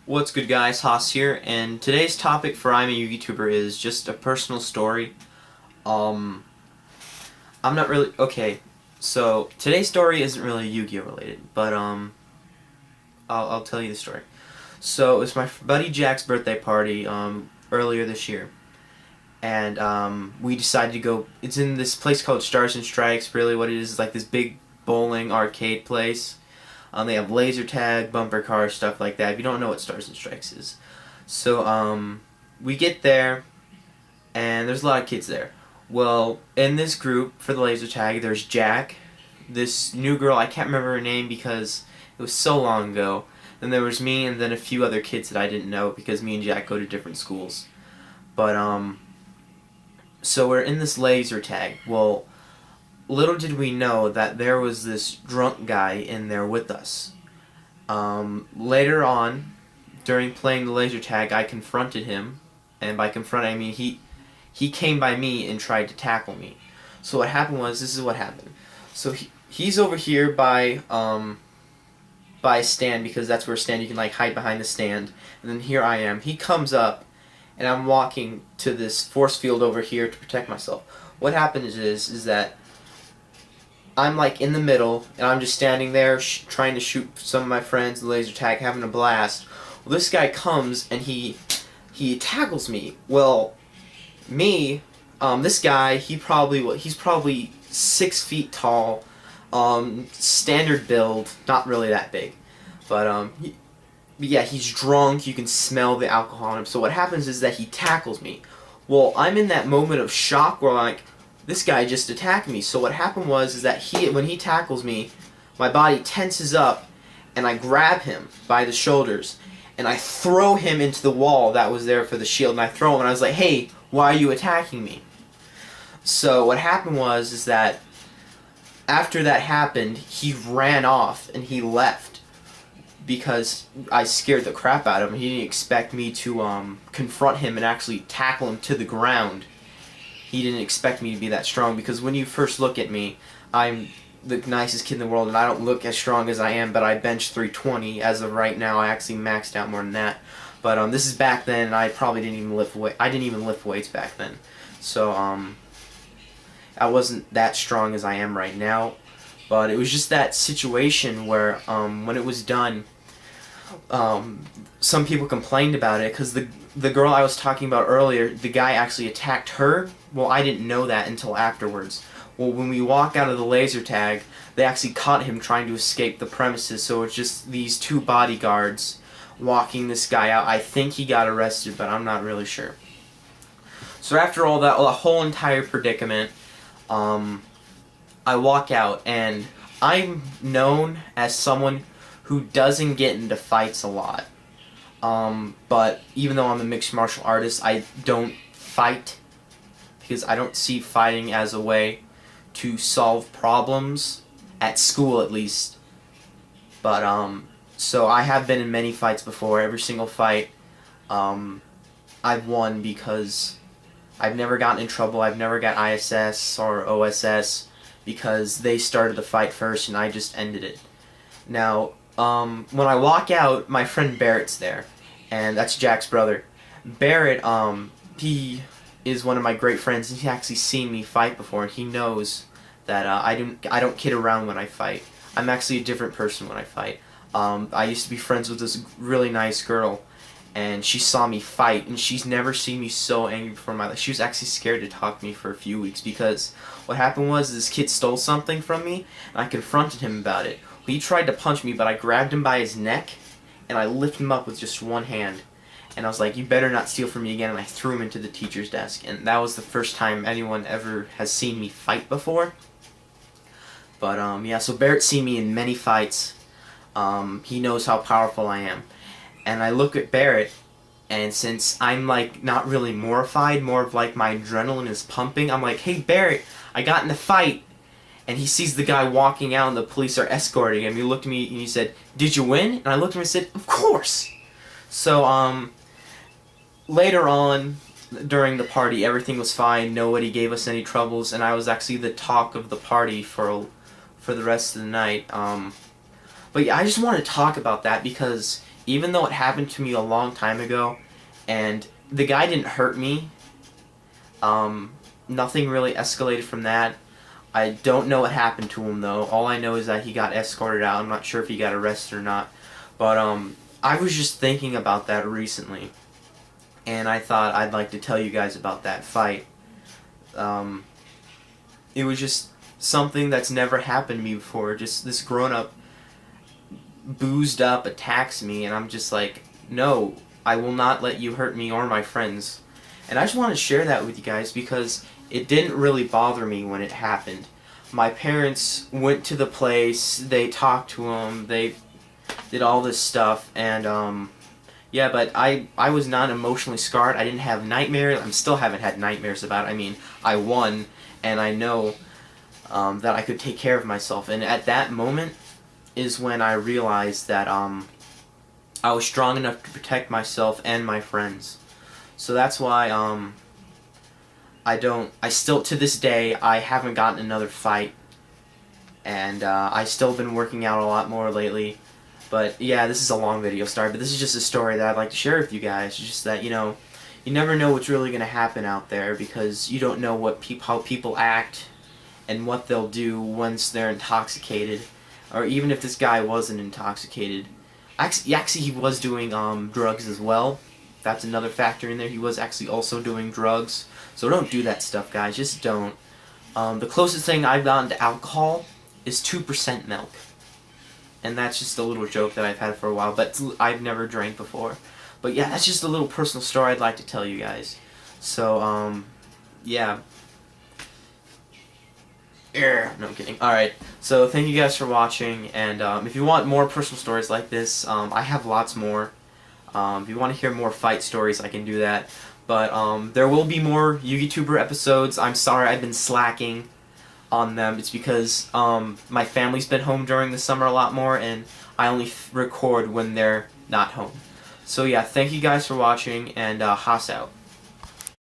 What's good, guys? Haas here, and today's topic for I'm a yugituber is just a personal story. Um, I'm not really okay. So today's story isn't really Yu-Gi-Oh related, but I'll tell you the story. So it was my buddy Jack's birthday party earlier this year, and we decided to go. It's in this place called Stars and Strikes. Really, what it is like this big bowling arcade place. They have laser tag, bumper cars, stuff like that. If you don't know what Stars and Strikes is, so we get there, and there's a lot of kids there. Well, in this group for the laser tag, there's Jack, this new girl. I can't remember her name because it was so long ago. Then there was me, and then a few other kids that I didn't know because me and Jack go to different schools. But so we're in this laser tag. Well, little did we know that there was this drunk guy in there with us. Later on, during playing the laser tag, I confronted him, and by confronting, I mean he came by me and tried to tackle me. So what happened was, this is what happened. So he's over here by a stand, because that's where a stand, you can like hide behind the stand. And then here I am. He comes up, and I'm walking to this force field over here to protect myself. What happens is that I'm like in the middle, and I'm just standing there trying to shoot some of my friends the laser tag, having a blast. Well, this guy comes and he tackles me. Well, me, this guy, he's probably 6 feet tall, standard build, not really that big, but yeah, he's drunk. You can smell the alcohol on him. So what happens is that he tackles me. Well, I'm in that moment of shock where like, this guy just attacked me. So what happened was is that when he tackles me, my body tenses up, and I grab him by the shoulders, and I throw him into the wall that was there for the shield, and I throw him, and I was like, hey, why are you attacking me? So what happened was is that after that happened, he ran off, and he left, because I scared the crap out of him. He didn't expect me to confront him and actually tackle him to the ground. He didn't expect me to be that strong, because when you first look at me, I'm the nicest kid in the world, and I don't look as strong as I am, but I bench 320 as of right now. I actually maxed out more than that. But this is back then, and I probably didn't even lift weight. I didn't even lift weights back then. So I wasn't that strong as I am right now. But it was just that situation where when it was done, some people complained about it because the girl I was talking about earlier, the guy actually attacked her. Well, I didn't know that until afterwards. Well, when we walk out of the laser tag, they actually caught him trying to escape the premises, so it's just these two bodyguards walking this guy out. I think he got arrested, but I'm not really sure. So after all that, the whole entire predicament, I walk out, and I'm known as someone who doesn't get into fights a lot. But even though I'm a mixed martial artist, I don't fight because I don't see fighting as a way to solve problems, at school at least. But so I have been in many fights before. Every single fight I've won because I've never gotten in trouble. I've never got ISS or OSS because they started the fight first and I just ended it. Now, when I walk out, my friend Barrett's there, and that's Jack's brother. Barrett, he is one of my great friends, and he's actually seen me fight before, and he knows that I don't kid around when I fight. I'm actually a different person when I fight. I used to be friends with this really nice girl, and she saw me fight, and she's never seen me so angry before in my life. She was actually scared to talk to me for a few weeks because what happened was this kid stole something from me, and I confronted him about it. He tried to punch me, but I grabbed him by his neck, and I lifted him up with just one hand. And I was like, you better not steal from me again, and I threw him into the teacher's desk. And that was the first time anyone ever has seen me fight before. But, yeah, so Barrett's seen me in many fights. He knows how powerful I am. And I look at Barrett, and since I'm, like, not really mortified, more of, like, my adrenaline is pumping, I'm like, hey, Barrett, I got in a fight. And he sees the guy walking out and the police are escorting him. He looked at me and he said, did you win? And I looked at him and said, of course! So, later on, during the party, everything was fine. Nobody gave us any troubles, and I was actually the talk of the party for the rest of the night. But yeah, I just want to talk about that because even though it happened to me a long time ago, and the guy didn't hurt me, nothing really escalated from that. I don't know what happened to him though. All I know is that he got escorted out. I'm not sure if he got arrested or not. But I was just thinking about that recently, and I thought I'd like to tell you guys about that fight. It was just something that's never happened to me before. Just this grown-up, boozed up attacks me, and I'm just like, no, I will not let you hurt me or my friends. And I just want to share that with you guys because it didn't really bother me when it happened. My parents went to the place, they talked to him, they did all this stuff, and yeah, but I was not emotionally scarred. I didn't have nightmares. I still haven't had nightmares about it. I mean, I won, and I know that I could take care of myself. And at that moment is when I realized that I was strong enough to protect myself and my friends. So that's why I still, to this day, I haven't gotten another fight, and I still been working out a lot more lately. But yeah, this is a long video, sorry, but this is just a story that I'd like to share with you guys. Just that, you know, you never know what's really going to happen out there because you don't know what how people act and what they'll do once they're intoxicated, or even if this guy wasn't intoxicated. Actually, he was doing drugs as well. That's another factor in there. He was actually also doing drugs. So don't do that stuff, guys. Just don't. The closest thing I've gotten to alcohol is 2% milk. And that's just a little joke that I've had for a while, but I've never drank before. But yeah, that's just a little personal story I'd like to tell you guys. So, yeah. No, I'm kidding. Alright, so thank you guys for watching, and if you want more personal stories like this, I have lots more. If you want to hear more fight stories, I can do that. But there will be more yugituber episodes. I'm sorry I've been slacking on them. It's because my family's been home during the summer a lot more, and I only record when they're not home. So yeah, thank you guys for watching, and Haas out.